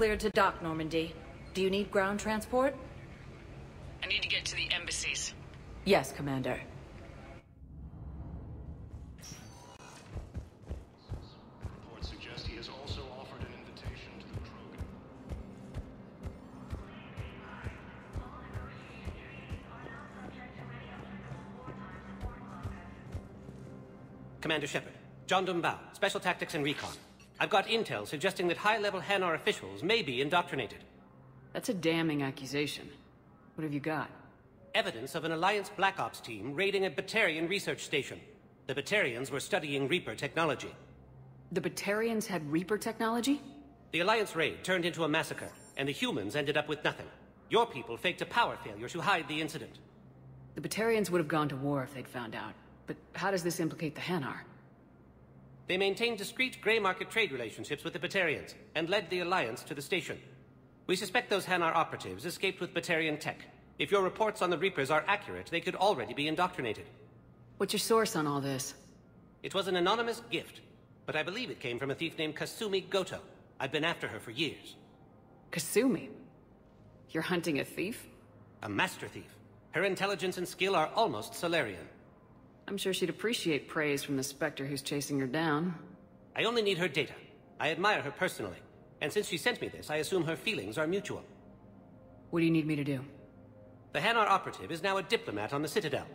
cleared to dock, Normandy. Do you need ground transport? I need to get to the embassies. Yes, Commander. Reports suggest he has also offered an invitation to the Krogan. Commander Shepard, Yodnum Bau, Special Tactics and Recon. I've got intel suggesting that high-level Hanar officials may be indoctrinated. That's a damning accusation. What have you got? Evidence of an Alliance Black Ops team raiding a Batarian research station. The Batarians were studying Reaper technology. The Batarians had Reaper technology? The Alliance raid turned into a massacre, and the humans ended up with nothing. Your people faked a power failure to hide the incident. The Batarians would have gone to war if they'd found out. But how does this implicate the Hanar? They maintained discreet grey market trade relationships with the Batarians, and led the Alliance to the station. We suspect those Hanar operatives escaped with Batarian tech. If your reports on the Reapers are accurate, they could already be indoctrinated. What's your source on all this? It was an anonymous gift, but I believe it came from a thief named Kasumi Goto. I've been after her for years. Kasumi? You're hunting a thief? A master thief. Her intelligence and skill are almost Salarian. I'm sure she'd appreciate praise from the Spectre who's chasing her down. I only need her data. I admire her personally. And since she sent me this, I assume her feelings are mutual. What do you need me to do? The Hanar operative is now a diplomat on the Citadel.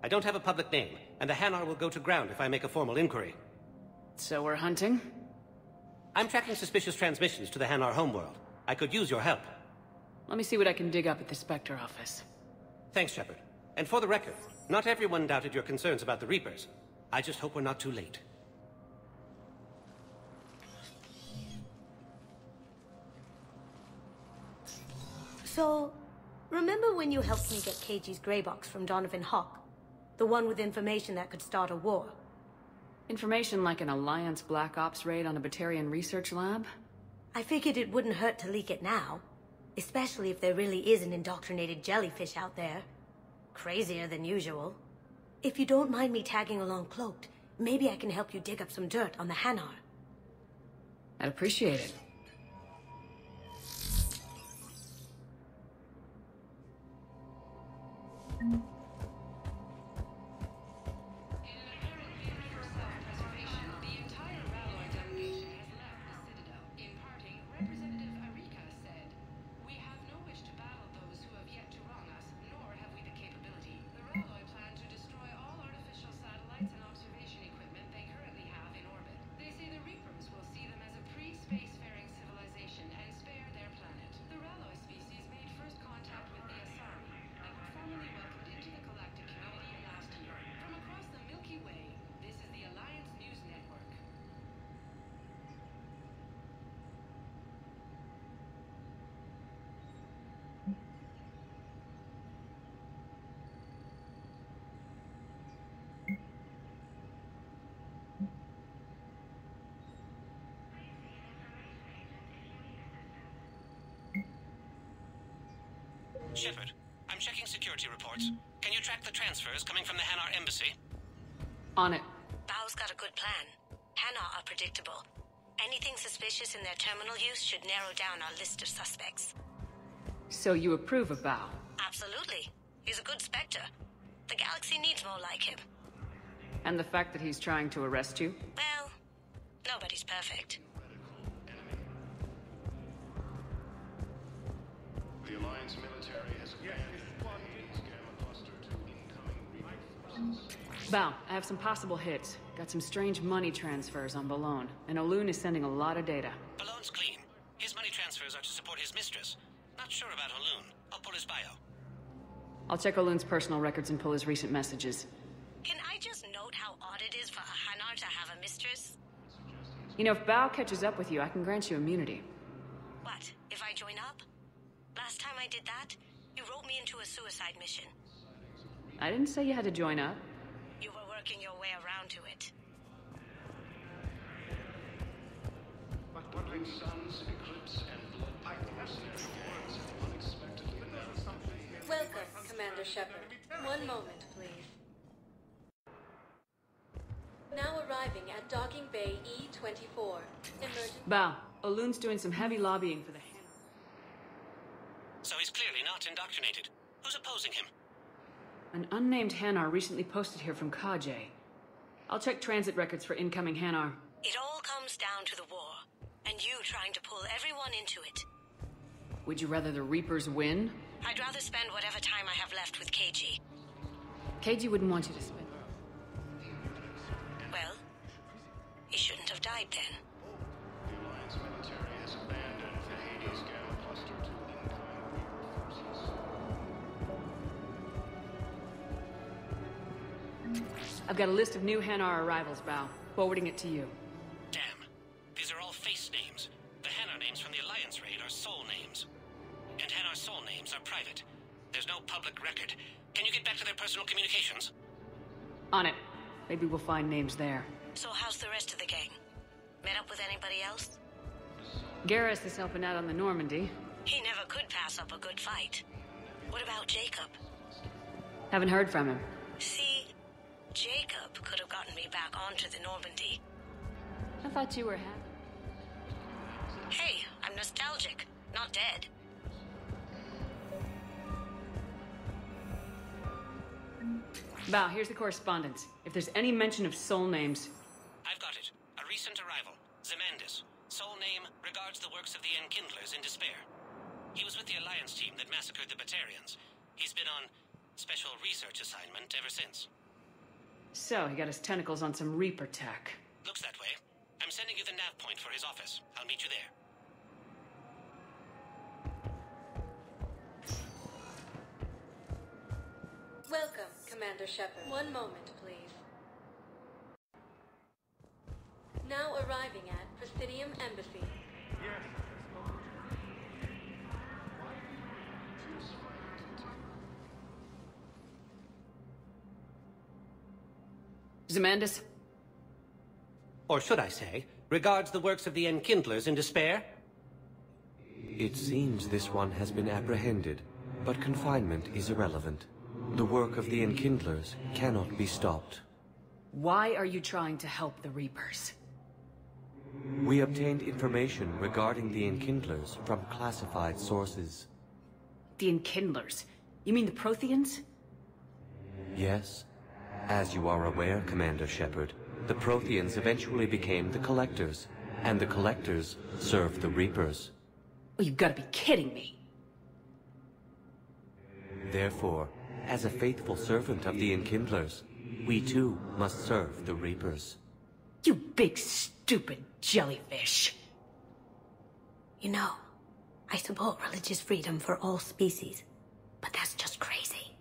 I don't have a public name, and the Hanar will go to ground if I make a formal inquiry. So we're hunting? I'm tracking suspicious transmissions to the Hanar homeworld. I could use your help. Let me see what I can dig up at the Spectre office. Thanks, Shepard. And for the record, not everyone doubted your concerns about the Reapers. I just hope we're not too late. So, remember when you helped me get KG's grey box from Donovan Hawk? The one with information that could start a war? Information like an Alliance Black Ops raid on a Batarian research lab? I figured it wouldn't hurt to leak it now. Especially if there really is an indoctrinated jellyfish out there. Crazier than usual. If you don't mind me tagging along cloaked, maybe I can help you dig up some dirt on the Hanar. I'd appreciate it. Shepard, I'm checking security reports. Can you track the transfers coming from the Hanar embassy? On it. Bau's got a good plan. Hanar are predictable. Anything suspicious in their terminal use should narrow down our list of suspects. So you approve of Bau? Absolutely. He's a good Spectre. The galaxy needs more like him. And the fact that he's trying to arrest you? Well, nobody's perfect. The Alliance military has abandoned the Gamma cluster to incoming Reaper forces. Bau, I have some possible hits. Got some strange money transfers on Balone, and Olun is sending a lot of data. Balone's clean. His money transfers are to support his mistress. Not sure about Olun. I'll pull his bio. I'll check Olun's personal records and pull his recent messages. Can I just note how odd it is for a Hanar to have a mistress? You know, if Bau catches up with you, I can grant you immunity. What, if I join up? Last time I did that, you wrote me into a suicide mission. I didn't say you had to join up. You were working your way around to it. Woodland suns, eclipse, and blood mercenary gangs have unexpectedly announced. Welcome, Commander Shepard. One moment, please. Now arriving at Docking Bay E-24. Emergency. Bau, Olun's doing some heavy lobbying for the Hanar. indoctrinated. Who's opposing him? An unnamed Hanar recently posted here from Kajay. I'll check transit records for incoming Hanar. It all comes down to the war, and you trying to pull everyone into it. Would you rather the Reapers win? I'd rather spend whatever time I have left with KG. KG wouldn't want you to spend. Well, he shouldn't have died then. The Alliance military has abandoned the Hades Gamma cluster to incoming Reaper forces. I've got a list of new Hanar arrivals, Bau. Forwarding it to you. Damn. These are all face names. The Hanar names from the Alliance raid are soul names. And Hanar soul names are private. There's no public record. Can you get back to their personal communications? On it. Maybe we'll find names there. So how's the rest of the gang? Met up with anybody else? Garrus is helping out on the Normandy. He never could pass up a good fight. What about Jacob? Haven't heard from him. See, Jacob could have gotten me back onto the Normandy. I thought you were happy. Hey, I'm nostalgic, not dead. Bau, here's the correspondence. If there's any mention of soul names... I've got it. A recent arrival. Zemandis. Soul name regards the works of the Enkindlers in despair. He was with the Alliance team that massacred the Batarians. He's been on special research assignment ever since. So, he got his tentacles on some Reaper tech. Looks that way. I'm sending you the nav point for his office. I'll meet you there. Welcome, Commander Shepard. One moment, please. Now arriving at Presidium Embassy. Zemandis? Or should I say, regards the works of the Enkindlers in despair? It seems this one has been apprehended, but confinement is irrelevant. The work of the Enkindlers cannot be stopped. Why are you trying to help the Reapers? We obtained information regarding the Enkindlers from classified sources. The Enkindlers? You mean the Protheans? Yes. As you are aware, Commander Shepard, the Protheans eventually became the Collectors, and the Collectors served the Reapers. Oh, you've got to be kidding me. Therefore, as a faithful servant of the Enkindlers, we too must serve the Reapers. You big stupid jellyfish. You know, I support religious freedom for all species, but that's just crazy.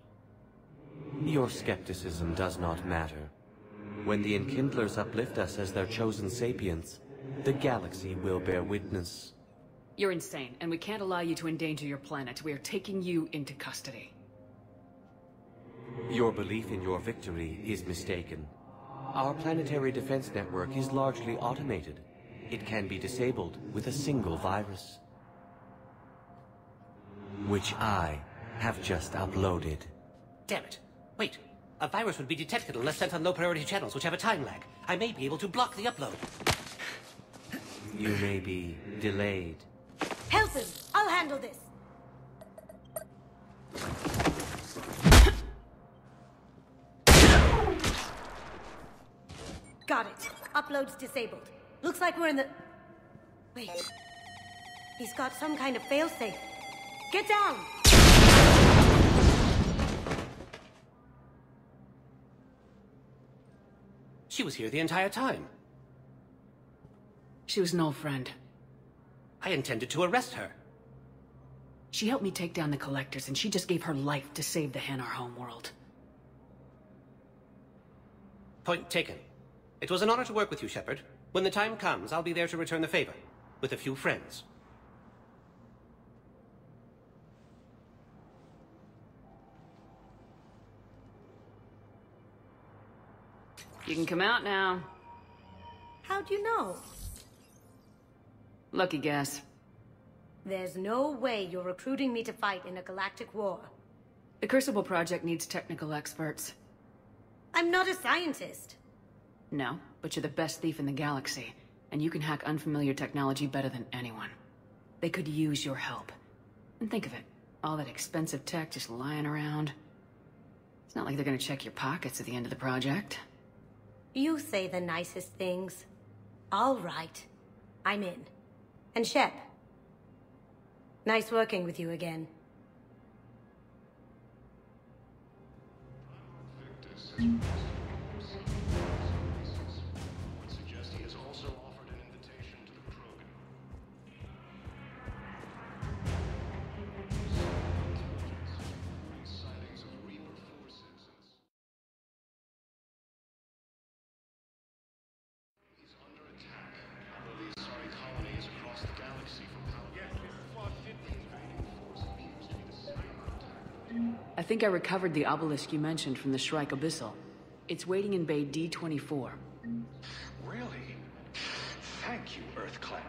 Your skepticism does not matter. When the Enkindlers uplift us as their chosen sapients, the galaxy will bear witness. You're insane, and we can't allow you to endanger your planet. We are taking you into custody. Your belief in your victory is mistaken. Our planetary defense network is largely automated. It can be disabled with a single virus, which I have just uploaded. Damn it. Wait. A virus would be detected unless sent on low-priority channels, which have a time lag. I may be able to block the upload. You may be delayed. Help him! I'll handle this! Got it. Upload's disabled. Looks like we're in the... Wait. He's got some kind of failsafe. Get down! She was here the entire time. She was an old friend. I intended to arrest her. She helped me take down the Collectors, and she just gave her life to save the Hanar homeworld. Point taken. It was an honor to work with you, Shepard. When the time comes, I'll be there to return the favor. With a few friends. You can come out now. How'd you know? Lucky guess. There's no way you're recruiting me to fight in a galactic war. The Crucible Project needs technical experts. I'm not a scientist. No, but you're the best thief in the galaxy, and you can hack unfamiliar technology better than anyone. They could use your help. And think of it, All that expensive tech just lying around. It's not like they're gonna check your pockets at the end of the project. You say the nicest things. All right. I'm in. And Shep. Nice working with you again. Would suggest he has also offered an invitation to the program. Sightings of Reaper forces. He's under attack. Although these sorry colonies across the galaxy from Palaven. Invading force appears to be the same attack. I think I recovered the obelisk you mentioned from the Shrike Abyssal. It's waiting in Bay D-24. Really? Thank you, Earth Clan.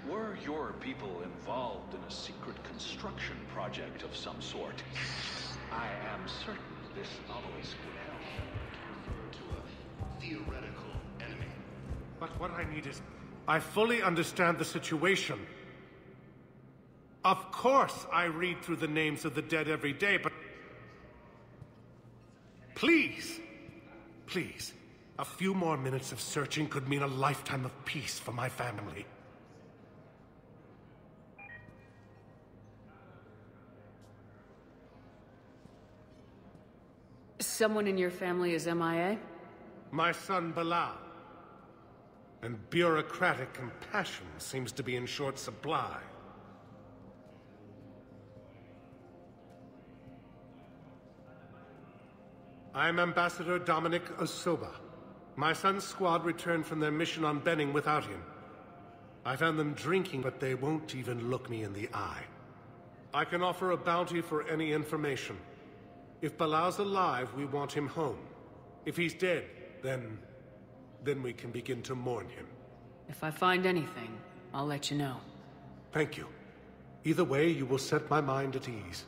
Were your people involved in a secret construction project of some sort? I am certain this obelisk would help. Refer to a theoretical enemy. But what I need is... I fully understand the situation. Of course I read through the names of the dead every day, but... Please! Please. A few more minutes of searching could mean a lifetime of peace for my family. Someone in your family is MIA? My son, Bilal. And bureaucratic compassion seems to be in short supply. I'm Ambassador Dominic Osoba. My son's squad returned from their mission on Benning without him. I found them drinking, but they won't even look me in the eye. I can offer a bounty for any information. If Bilal's alive, we want him home. If he's dead, then we can begin to mourn him. If I find anything, I'll let you know. Thank you. Either way, you will set my mind at ease.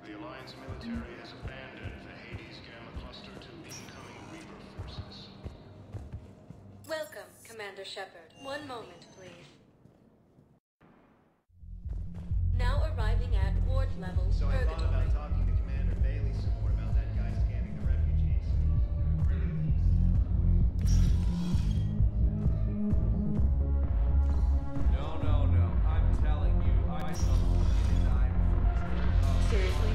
The Alliance military has abandoned the Hades Gamma Cluster to incoming Reaper forces. Welcome, Commander Shepard. One moment, please. Now arriving at ward level So I thought Purgatory. about talking to Commander Bailey some more about that guy scamming the refugees. No. I'm telling you, I saw him die from... Seriously?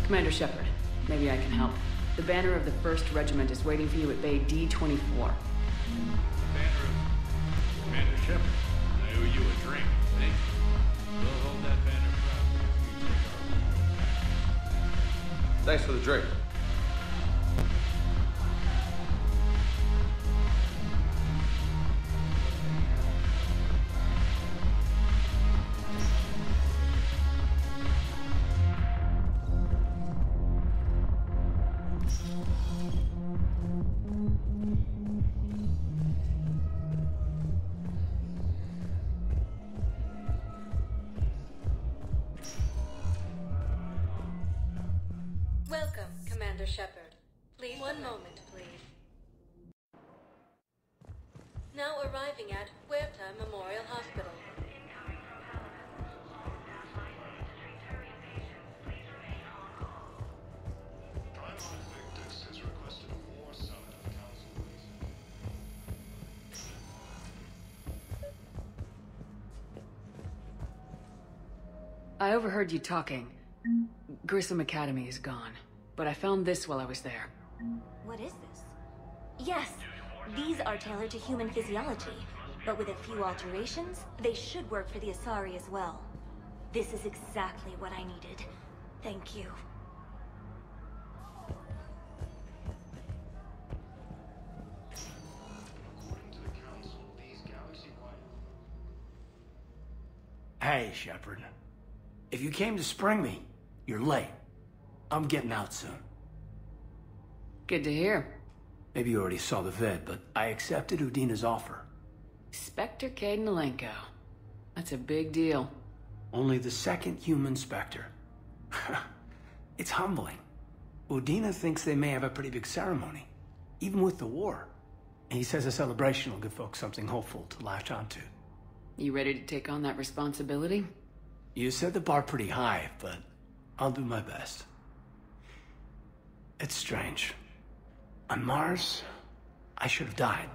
Commander Shepard, maybe I can help. The banner of the 1st Regiment is waiting for you at Bay D-24. The banner of Commander Shepard. I owe you a drink. Thank you. We'll hold that banner proud. Thanks for the drink. Welcome, Commander Shepard. Please, one moment, please. Now arriving at Huerta Memorial Hospital. Prime Invictus has requested a war summit of the Council. I overheard you talking. Grissom Academy is gone, but I found this while I was there. What is this? Yes, these are tailored to human physiology, but with a few alterations, they should work for the Asari as well. This is exactly what I needed. Thank you. According to the Council, these galaxy-wide... Hey, Shepard. If you came to spring me, you're late. I'm getting out soon. Good to hear. Maybe you already saw the vid, but I accepted Udina's offer. Spectre Cadenalenko. That's a big deal. Only the second human Spectre. It's humbling. Udina thinks they may have a pretty big ceremony, even with the war. And he says a celebration will give folks something hopeful to latch onto. You ready to take on that responsibility? You set the bar pretty high, but I'll do my best. It's strange. On Mars, I should have died.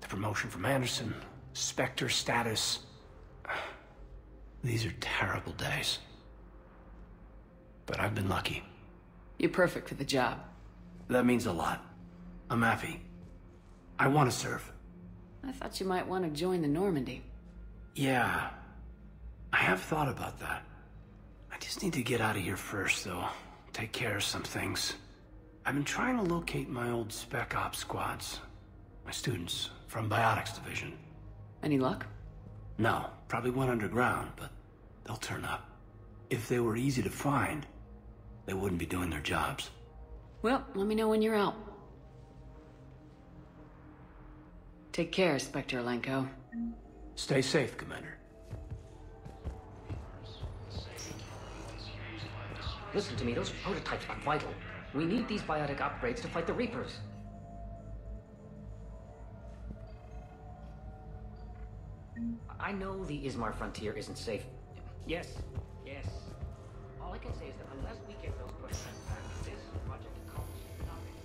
The promotion from Anderson, Spectre status. These are terrible days. But I've been lucky. You're perfect for the job. That means a lot. I'm happy. I want to serve. I thought you might want to join the Normandy. Yeah. I have thought about that. I just need to get out of here first, though. Take care of some things. I've been trying to locate my old Spec Ops squads. My students from Biotics Division. Any luck? No, probably went underground, but they'll turn up. If they were easy to find, they wouldn't be doing their jobs. Well, let me know when you're out. Take care, Spectre Lenko. Stay safe, Commander. Listen to me, those prototypes are vital. We need these biotic upgrades to fight the Reapers. I know the Ismar frontier isn't safe. Yes, yes. All I can say is that unless we get those prototypes back, this project accomplishes nothing.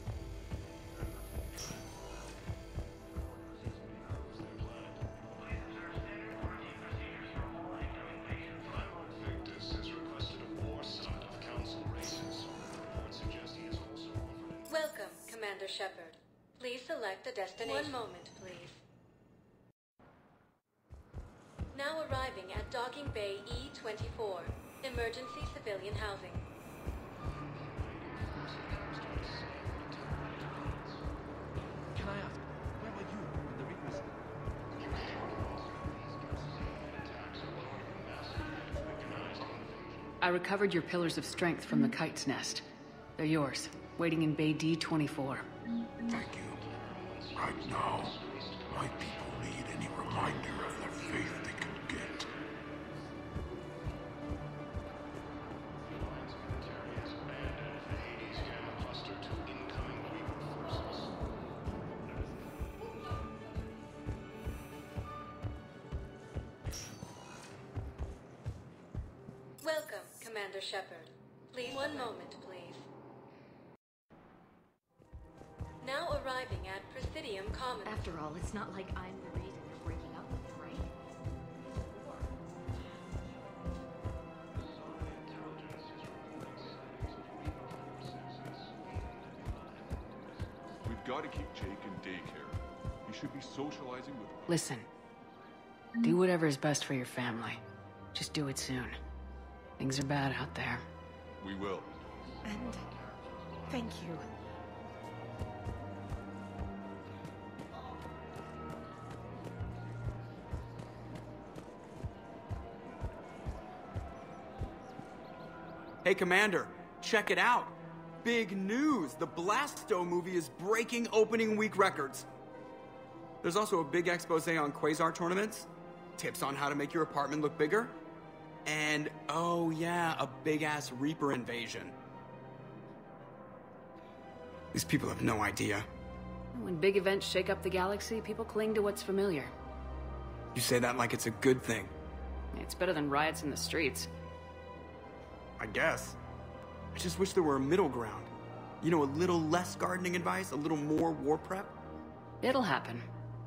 Victus has requested a war side of council races. Reports suggest he has also offered. Welcome, Commander Shepard. Please select a destination. One moment, please. Now arriving at Docking Bay E-24. Emergency civilian housing. Can I ask, where were you when the Reapers... I recovered your pillars of strength from the kite's nest. They're yours, waiting in Bay D-24. Thank you. Right now, my people need any reminder of their faith they can get. Welcome, Commander Shepard. Please, one moment, please. Now arriving at Presidium Commons. After all, it's not like I'm the reason you're breaking up with the brain. We've got to keep Jake in daycare. He should be socializing with... Listen. Do whatever is best for your family. Just do it soon. Things are bad out there. We will. And thank you. Hey, Commander, check it out. Big news! The Blasto movie is breaking opening week records. There's also a big expose on quasar tournaments, tips on how to make your apartment look bigger, and, oh yeah, a big-ass Reaper invasion. These people have no idea. When big events shake up the galaxy, people cling to what's familiar. You say that like it's a good thing. It's better than riots in the streets. I guess. I just wish there were a middle ground. You know, a little less gardening advice, a little more war prep. It'll happen,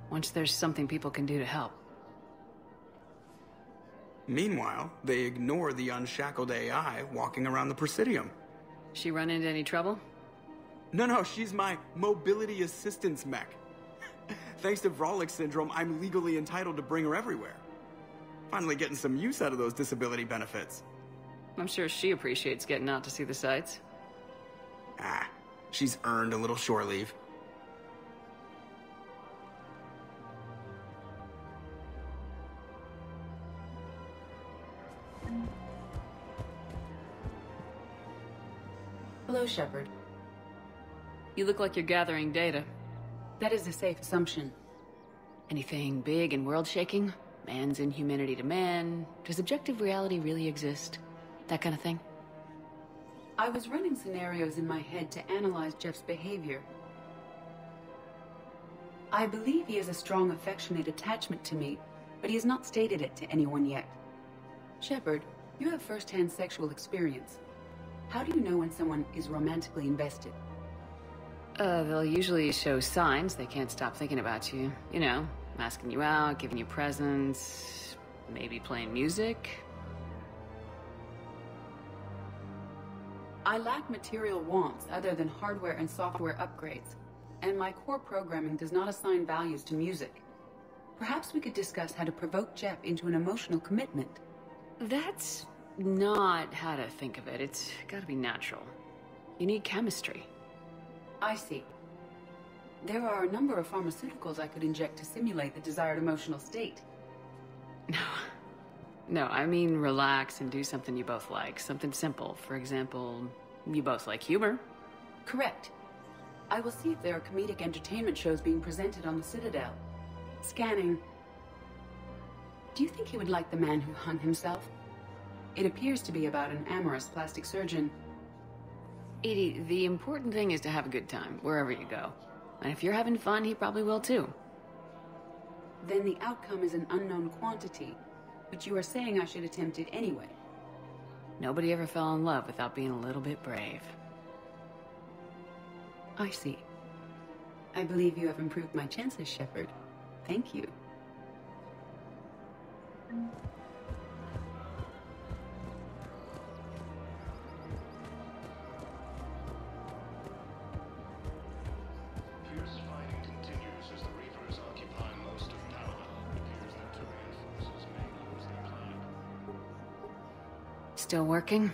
once there's something people can do to help. Meanwhile, they ignore the unshackled AI walking around the Presidium. She run into any trouble? No, she's my mobility assistance mech. Thanks to Vrolic syndrome, I'm legally entitled to bring her everywhere. Finally getting some use out of those disability benefits. I'm sure she appreciates getting out to see the sights. Ah, she's earned a little shore leave. Hello, Shepard. You look like you're gathering data. That is a safe assumption. Anything big and world-shaking? Man's inhumanity to man? Does objective reality really exist? That kind of thing? I was running scenarios in my head to analyze Jeff's behavior. I believe he has a strong affectionate attachment to me, but he has not stated it to anyone yet. Shepard, you have first-hand sexual experience. How do you know when someone is romantically invested? They'll usually show signs they can't stop thinking about you. You know, asking you out, giving you presents, maybe playing music. I lack material wants other than hardware and software upgrades, and my core programming does not assign values to music. Perhaps we could discuss how to provoke Jeff into an emotional commitment. That's not how to think of it. It's gotta be natural. You need chemistry. I see. There are a number of pharmaceuticals I could inject to simulate the desired emotional state. No, I mean relax and do something you both like. Something simple. For example, you both like humor. Correct. I will see if there are comedic entertainment shows being presented on the Citadel. Scanning. Do you think he would like The Man Who Hung Himself? It appears to be about an amorous plastic surgeon. Edie, the important thing is to have a good time, wherever you go. And if you're having fun, he probably will too. Then the outcome is an unknown quantity, but you are saying I should attempt it anyway. Nobody ever fell in love without being a little bit brave. I see. I believe you have improved my chances, Shepard. Thank you. Fierce fighting continues as the Reapers occupy most of Palaven. It appears that Turian forces may lose their plan. Still working?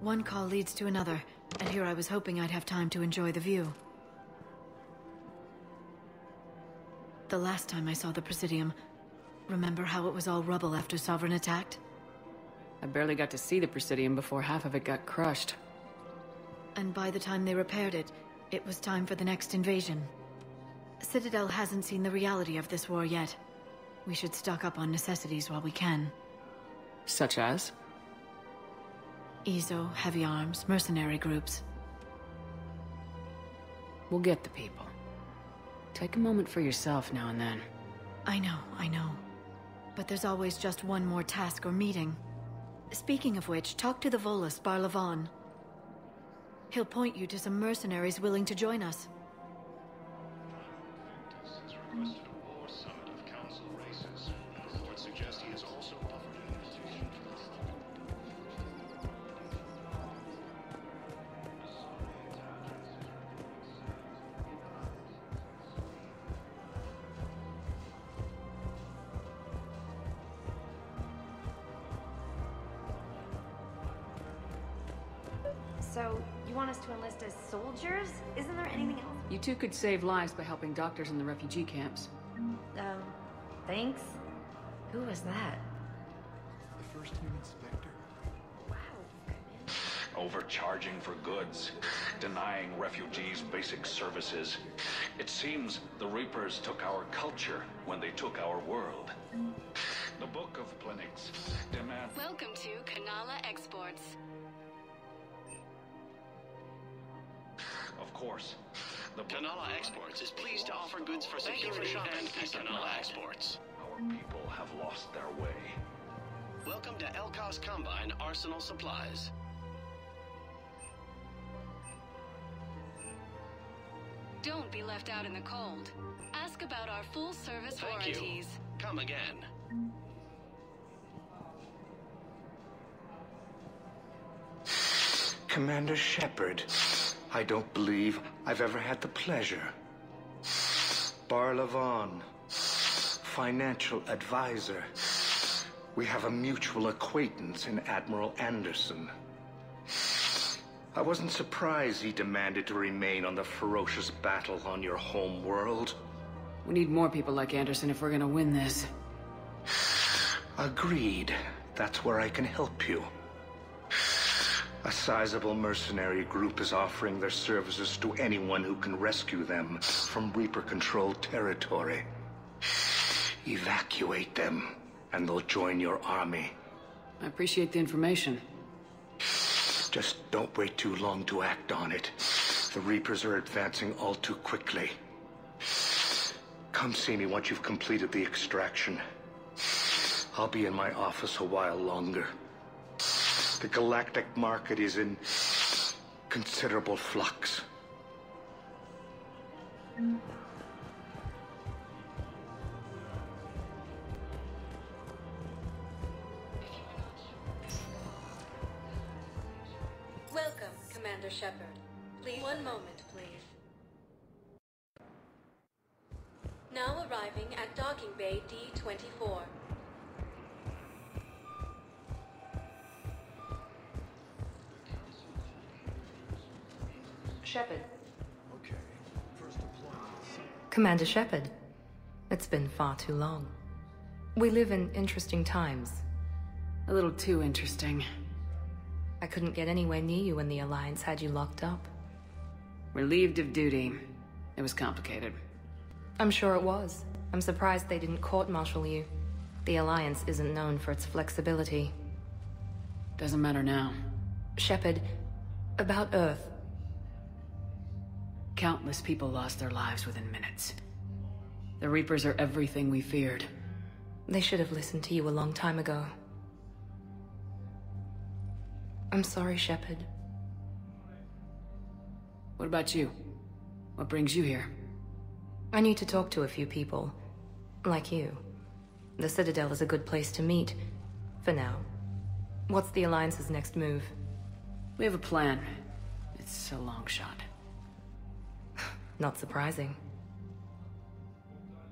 One call leads to another, and here I was hoping I'd have time to enjoy the view. The last time I saw the Presidium, remember how it was all rubble after Sovereign attacked? I barely got to see the Presidium before half of it got crushed. And by the time they repaired it, it was time for the next invasion. Citadel hasn't seen the reality of this war yet. We should stock up on necessities while we can. Such as? Ezo, heavy arms, mercenary groups. We'll get the people. Take a moment for yourself now and then. I know. But there's always just one more task or meeting. Speaking of which, talk to the Volus, Palaven. He'll point you to some mercenaries willing to join us. Has requested a war summit of council races. Reports suggest he has also offered an invitation to the summit. So, you want us to enlist as soldiers? Isn't there anything else? You two could save lives by helping doctors in the refugee camps. Thanks. Who was that? The first human Spectre. Overcharging for goods, denying refugees basic services. It seems the Reapers took our culture when they took our world. The Book of Plenix demands... Welcome to Kanala Exports. Of course. Kanala Exports is pleased to offer goods for security and Kanala Exports. Our people have lost their way. Welcome to Elkos Combine Arsenal Supplies. Don't be left out in the cold. Ask about our full-service Thank warranties. you. Come again. Commander Shepard, I don't believe I've ever had the pleasure. Palaven, financial advisor. We have a mutual acquaintance in Admiral Anderson. I wasn't surprised he demanded to remain on the ferocious battle on your home world. We need more people like Anderson if we're gonna win this. Agreed. That's where I can help you. A sizable mercenary group is offering their services to anyone who can rescue them from Reaper-controlled territory. Evacuate them, and they'll join your army. I appreciate the information. Just don't wait too long to act on it. The Reapers are advancing all too quickly. Come see me once you've completed the extraction. I'll be in my office a while longer. The galactic market is in considerable flux. Welcome, Commander Shepard. Please, one moment, please. Now arriving at docking bay D-24. Shepard. Okay. First deployment. Commander Shepard. It's been far too long. We live in interesting times. A little too interesting. I couldn't get anywhere near you when the Alliance had you locked up. Relieved of duty. It was complicated. I'm sure it was. I'm surprised they didn't court-martial you. The Alliance isn't known for its flexibility. Doesn't matter now. Shepard, about Earth. Countless people lost their lives within minutes. The Reapers are everything we feared. They should have listened to you a long time ago. I'm sorry, Shepard. What about you? What brings you here? I need to talk to a few people. Like you. The Citadel is a good place to meet. For now. What's the Alliance's next move? We have a plan. It's a long shot. Not surprising.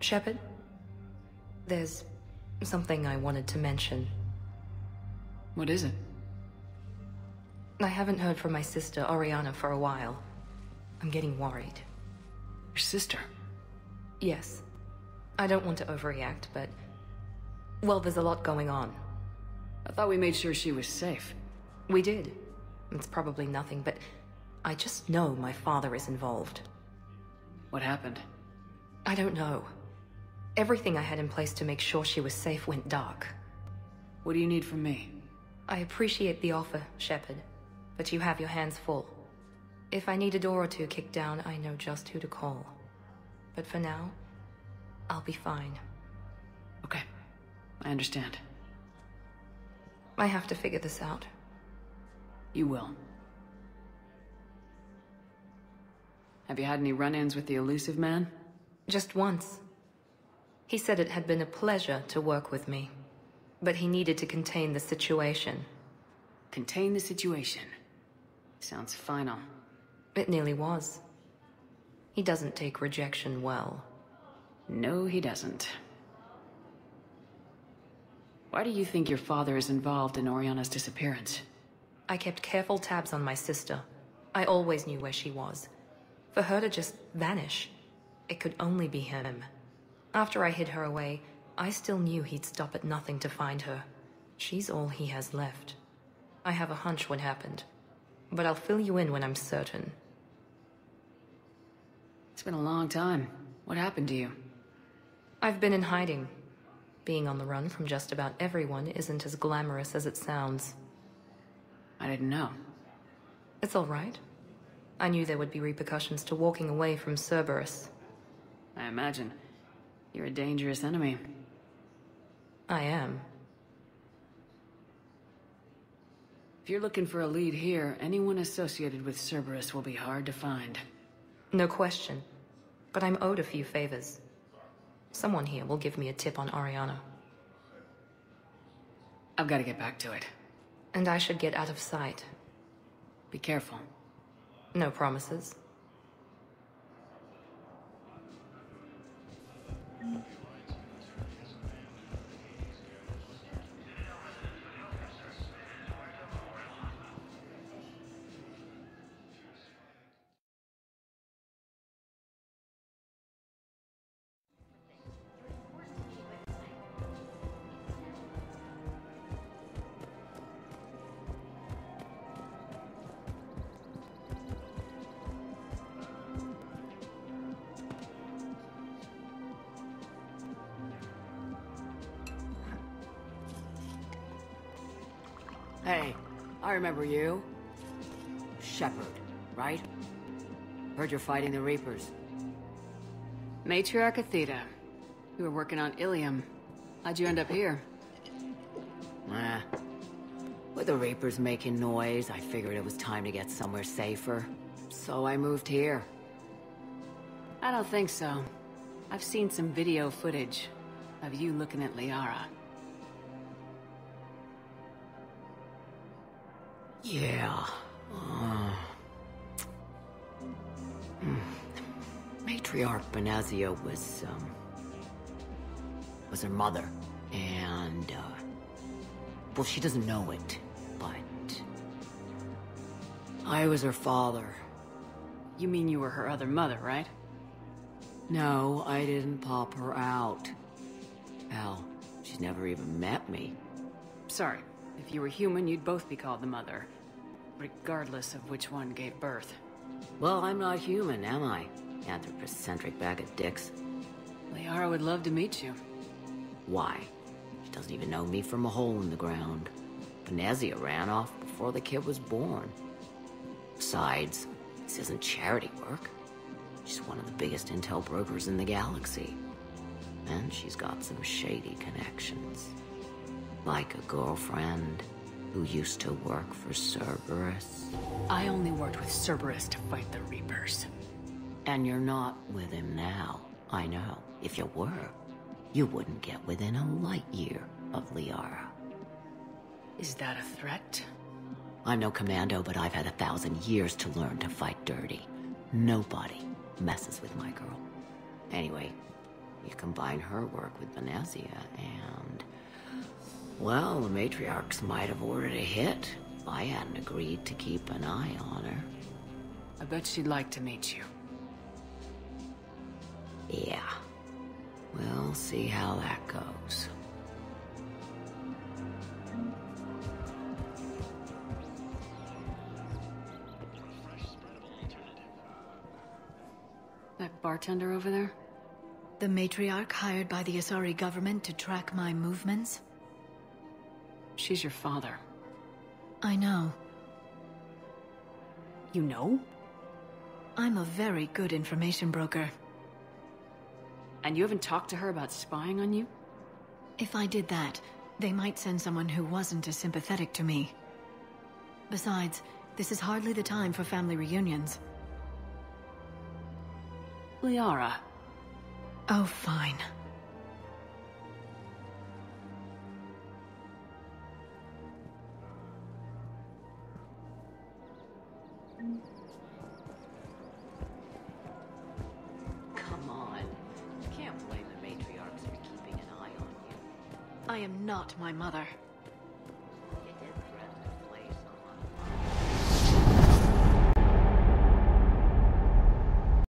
Shepard? There's something I wanted to mention. What is it? I haven't heard from my sister, Oriana, for a while. I'm getting worried. Your sister? Yes. I don't want to overreact, but... well, there's a lot going on. I thought we made sure she was safe. We did. It's probably nothing, but I just know my father is involved. What happened? I don't know. Everything I had in place to make sure she was safe went dark. What do you need from me? I appreciate the offer, Shepard, but you have your hands full. If I need a door or two kicked down, I know just who to call. But for now, I'll be fine. Okay, I understand. I have to figure this out. You will. Have you had any run-ins with the elusive man? Just once. He said it had been a pleasure to work with me, but he needed to contain the situation. Contain the situation? Sounds final. It nearly was. He doesn't take rejection well. No, he doesn't. Why do you think your father is involved in Oriana's disappearance? I kept careful tabs on my sister. I always knew where she was. For her to just vanish, it could only be him. After I hid her away, I still knew he'd stop at nothing to find her. She's all he has left. I have a hunch what happened, but I'll fill you in when I'm certain. It's been a long time. What happened to you? I've been in hiding. Being on the run from just about everyone isn't as glamorous as it sounds. I didn't know. It's all right. I knew there would be repercussions to walking away from Cerberus. I imagine. You're a dangerous enemy. I am. If you're looking for a lead here, anyone associated with Cerberus will be hard to find. No question. But I'm owed a few favors. Someone here will give me a tip on Oriana. I've got to get back to it. And I should get out of sight. Be careful. No promises. Hey, I remember you. shepherd, right? Heard you're fighting the Reapers. Matriarch Athena. You were working on Ilium. How'd you end up here? With the Reapers making noise, I figured it was time to get somewhere safer. So I moved here. I don't think so. I've seen some video footage of you looking at Liara. Yeah. Matriarch Benazia was her mother, and, well, she doesn't know it, but I was her father. You mean you were her other mother, right? No, I didn't pop her out. Hell, she's never even met me. Sorry. If you were human, you'd both be called the mother, regardless of which one gave birth. Well, I'm not human, am I? Anthropocentric bag of dicks. Liara would love to meet you. Why? She doesn't even know me from a hole in the ground. Benazia ran off before the kid was born. Besides, this isn't charity work. She's one of the biggest intel brokers in the galaxy. And she's got some shady connections. Like a girlfriend who used to work for Cerberus. I only worked with Cerberus to fight the Reapers. And you're not with him now. I know. If you were, you wouldn't get within a light year of Liara. Is that a threat? I'm no commando, but I've had 1,000 years to learn to fight dirty. Nobody messes with my girl. Anyway, you combine her work with Benazia and... well, the matriarchs might have ordered a hit if I hadn't agreed to keep an eye on her. I bet she'd like to meet you. Yeah. We'll see how that goes. That bartender over there? The matriarch hired by the Asari government to track my movements? She's your father. I know. You know? I'm a very good information broker. And you haven't talked to her about spying on you? If I did that, they might send someone who wasn't as sympathetic to me. Besides, this is hardly the time for family reunions. Liara. Oh, fine. Come on. You can't blame the matriarchs for keeping an eye on you. I am not my mother.